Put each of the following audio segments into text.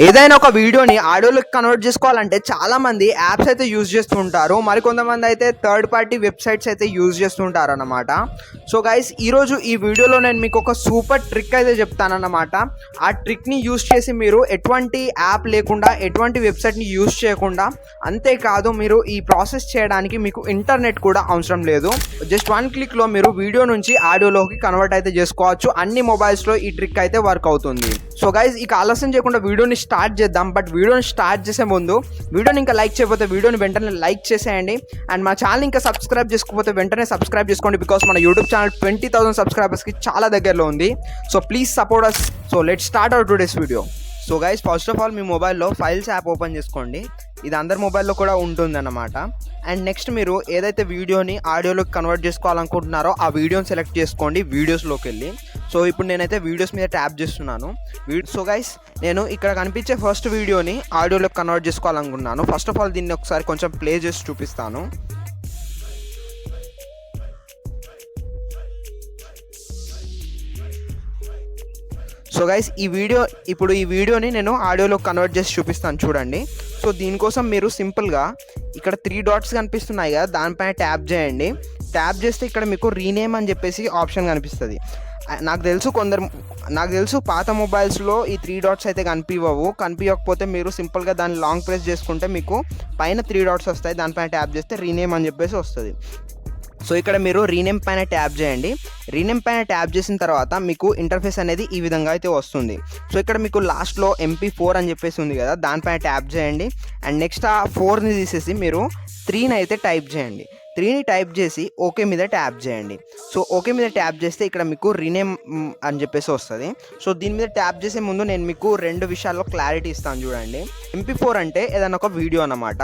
ఏదైనా ఒక వీడియోని ఆడియోలోకి కన్వర్ట్ చేసుకోవాలంటే చాలామంది యాప్స్ అయితే యూజ్ చేస్తుంటారు, మరికొంతమంది అయితే థర్డ్ పార్టీ వెబ్సైట్స్ అయితే యూజ్ చేస్తుంటారు అన్నమాట. సో గైస్, ఈరోజు ఈ వీడియోలో నేను మీకు ఒక సూపర్ ట్రిక్ అయితే చెప్తానన్నమాట. ఆ ట్రిక్ని యూజ్ చేసి మీరు ఎటువంటి యాప్ లేకుండా ఎటువంటి వెబ్సైట్ని యూజ్ చేయకుండా, అంతేకాదు మీరు ఈ ప్రాసెస్ చేయడానికి మీకు ఇంటర్నెట్ కూడా అవసరం లేదు, జస్ట్ 1 క్లిక్లో మీరు వీడియో నుంచి ఆడియోలోకి కన్వర్ట్ అయితే చేసుకోవచ్చు. అన్ని మొబైల్స్లో ఈ ట్రిక్ అయితే వర్క్ అవుతుంది. సో గైస్, ఇక ఆలస్యం చేయకుండా వీడియోని స్టార్ట్ చేద్దాం. బట్ వీడియోని స్టార్ట్ చేసే ముందు వీడియోని ఇంకా లైక్ చేయకపోతే వీడియోని వెంటనే లైక్ చేసేయండి. అండ్ మా ఛానల్ ఇంకా సబ్స్క్రైబ్ చేసుకోకపోతే వెంటనే సబ్స్క్రైబ్ చేసుకోండి, బికాస్ మన యూట్యూబ్ ఛానల్ 20,000 సబ్స్క్రైబర్స్కి చాలా దగ్గరలో ఉంది. So please support us. So let's start our today's video. So guys, first of all మీ మొబైల్లో ఫైల్స్ యాప్ ఓపెన్ చేసుకోండి. ఇది అందరి మొబైల్లో కూడా ఉంటుంది అన్నమాట. అండ్ నెక్స్ట్ మీరు ఏదైతే వీడియోని ఆడియోలోకి కన్వర్ట్ చేసుకోవాలనుకుంటున్నారో ఆ వీడియోని సెలెక్ట్ చేసుకోండి వీడియోస్లోకి వెళ్ళి. సో ఇప్పుడు నేనైతే వీడియోస్ మీద ట్యాప్ చేస్తున్నాను. సో గైస్, నేను ఇక్కడ కనిపించే ఫస్ట్ వీడియోని ఆడియోలోకి కన్వర్ట్ చేసుకోవాలనుకుంటున్నాను. ఫస్ట్ ఆఫ్ ఆల్ దీన్ని ఒకసారి కొంచెం ప్లే చేసి చూపిస్తాను. సో గైస్, ఈ వీడియోని నేను ఆడియోలో కన్వర్ట్ చేసి చూపిస్తాను చూడండి. సో దీనికోసం మీరు సింపుల్గా ఇక్కడ 3 డాట్స్ కనిపిస్తున్నాయి కదా, దానిపైన ట్యాప్ చేయండి. ట్యాప్ చేస్తే ఇక్కడ మీకు రీనేమ్ అని చెప్పేసి ఆప్షన్ కనిపిస్తుంది. నాకు తెలుసు పాత మొబైల్స్లో ఈ 3 డాట్స్ అయితే కనిపించకపోతే మీరు సింపుల్గా దాన్ని లాంగ్ ప్రెస్ చేసుకుంటే మీకు పైన 3 డాట్స్ వస్తాయి, దానిపైన ట్యాప్ చేస్తే రీనేమ్ అని చెప్పేసి వస్తుంది. సో ఇక్కడ మీరు రీనేమ్ పైన ట్యాప్ చేయండి. రీనేమ్ పైన ట్యాప్ చేసిన తర్వాత మీకు ఇంటర్ఫేస్ అనేది ఈ విధంగా అయితే వస్తుంది. సో ఇక్కడ మీకు లాస్ట్లో MP4 అని చెప్పేసి ఉంది కదా, దానిపైన ట్యాప్ చేయండి. అండ్ నెక్స్ట్ ఆ 4ని తీసేసి మీరు 3ని అయితే టైప్ చేయండి. 3ని టైప్ చేసి ఓకే మీద ట్యాప్ చేయండి. సో ఓకే మీద ట్యాప్ చేస్తే ఇక్కడ మీకు రీనేమ్ అని చెప్పేసి వస్తుంది. సో దీని మీద ట్యాప్ చేసే ముందు నేను మీకు 2 విషయాల్లో క్లారిటీ ఇస్తాను చూడండి. MP4 అంటే ఏదైనా ఒక వీడియో అన్నమాట.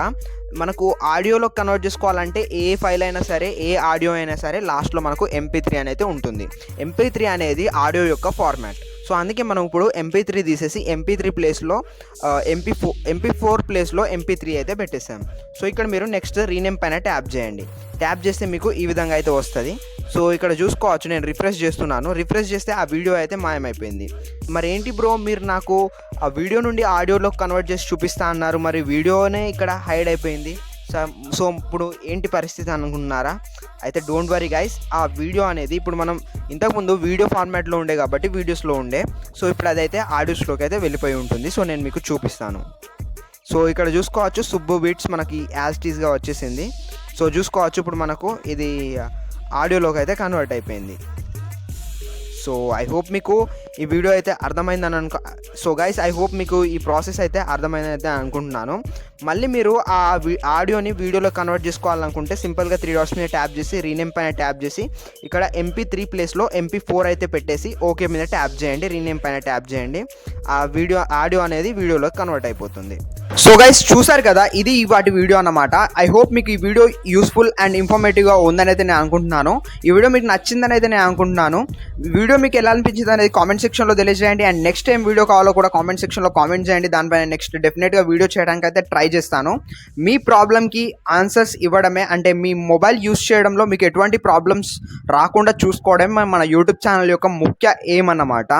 మనకు ఆడియోలో కన్వర్ట్ చేసుకోవాలంటే ఏ ఫైల్ అయినా సరే, ఏ ఆడియో అయినా సరే లాస్ట్లో మనకు MP3 అనేది ఉంటుంది. MP3 అనేది ఆడియో యొక్క ఫార్మాట్. సో అందుకే మనం ఇప్పుడు MP3 తీసేసి MP3 ప్లేస్లో MP4 ప్లేస్లో MP3 అయితే పెట్టేసాం. సో ఇక్కడ మీరు నెక్స్ట్ రీనేమ్ పైన ట్యాప్ చేయండి. ట్యాప్ చేస్తే మీకు ఈ విధంగా అయితే వస్తుంది. సో ఇక్కడ చూసుకోవచ్చు, నేను రిఫ్రెష్ చేస్తున్నాను. రిఫ్రెష్ చేస్తే ఆ వీడియో అయితే మాయమైపోయింది. మరి ఏంటి బ్రో, మీరు నాకు ఆ వీడియో నుండి ఆడియోలో కన్వర్ట్ చేసి చూపిస్తా అన్నారు, మరి వీడియోనే ఇక్కడ హైడ్ అయిపోయింది. సో ఇప్పుడు ఏంటి పరిస్థితి అనుకుంటున్నారా? అయితే డోంట్ వరీ గైస్, ఆ వీడియో అనేది ఇప్పుడు మనం ఇంతకుముందు వీడియో ఫార్మాట్లో ఉండే కాబట్టి వీడియోస్లో ఉండే, సో ఇప్పుడు అదైతే ఆడియోస్లోకి అయితే వెళ్ళిపోయి ఉంటుంది. సో నేను మీకు చూపిస్తాను. సో ఇక్కడ చూసుకోవచ్చు, సుబ్బు బీట్స్ మనకి యాజ్ ఇట్ ఈస్గా వచ్చేసింది. సో చూసుకోవచ్చు, ఇప్పుడు మనకు ఇది ఆడియోలోకి అయితే కన్వర్ట్ అయిపోయింది. సో ఐ హోప్ మీకు ఈ వీడియో అయితే అర్థమైందని సో గైస్, ఐ హోప్ మీకు ఈ ప్రాసెస్ అయితే అర్థమైందైతే అనుకుంటున్నాను. మళ్ళీ మీరు ఆ ఆడియోని వీడియోలో కన్వర్ట్ చేసుకోవాలనుకుంటే సింపుల్గా 3 డాట్స్ మీద ట్యాప్ చేసి రీనేమ్ పైన ట్యాప్ చేసి ఇక్కడ MP3 ప్లేస్లో MP4 అయితే పెట్టేసి ఓకే మీద ట్యాప్ చేయండి. రీనేమ్ పైన ట్యాప్ చేయండి. ఆ ఆడియో అనేది వీడియోలోకి కన్వర్ట్ అయిపోతుంది. సో గైస్, చూసారు కదా, ఇది వాటి వీడియో అన్నమాట. ఐ హోప్ మీకు ఈ వీడియో యూస్ఫుల్ అండ్ ఇన్ఫర్మేటివ్గా ఉందని అయితే నేను అనుకుంటున్నాను. ఈ వీడియో మీకు నచ్చిందని అయితే నేను అనుకుంటున్నాను. వీడియో మీకు ఎలా అనిపించింది అనేది కామెంట్ సెక్షన్లో తెలియజేయండి. అండ్ నెక్స్ట్ టైం వీడియో కావాలో కూడా కామెంట్ సెక్షన్లో కామెంట్ చేయండి. దానిపైన నెక్స్ట్ డెఫినెట్గా వీడియో చేయడానికి అయితే ట్రై చేస్తాను. మీ ప్రాబ్లమ్కి ఆన్సర్స్ ఇవ్వడమే, అంటే మీ మొబైల్ యూస్ చేయడంలో మీకు ఎటువంటి ప్రాబ్లమ్స్ రాకుండా చూసుకోవడమే మన యూట్యూబ్ ఛానల్ యొక్క ముఖ్య ఎయిమ్ అన్నమాట.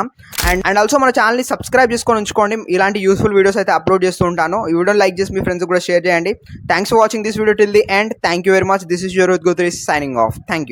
అండ్ ఆల్సో మన ఛానల్ని సబ్స్క్రైబ్ చేసుకొని ఉంచుకోండి. ఇలాంటి యూస్ఫుల్ వీడియోస్ అయితే అప్లోడ్ చేస్తూ ఉంటాను. ఈ వీడియోని లైక్ చేసి మీ ఫ్రెండ్స్ కూడా షేర్ చేయండి. Thanks for watching this video till the end. Thank you very much. This is your Rohit Gotri signing off. Thank you.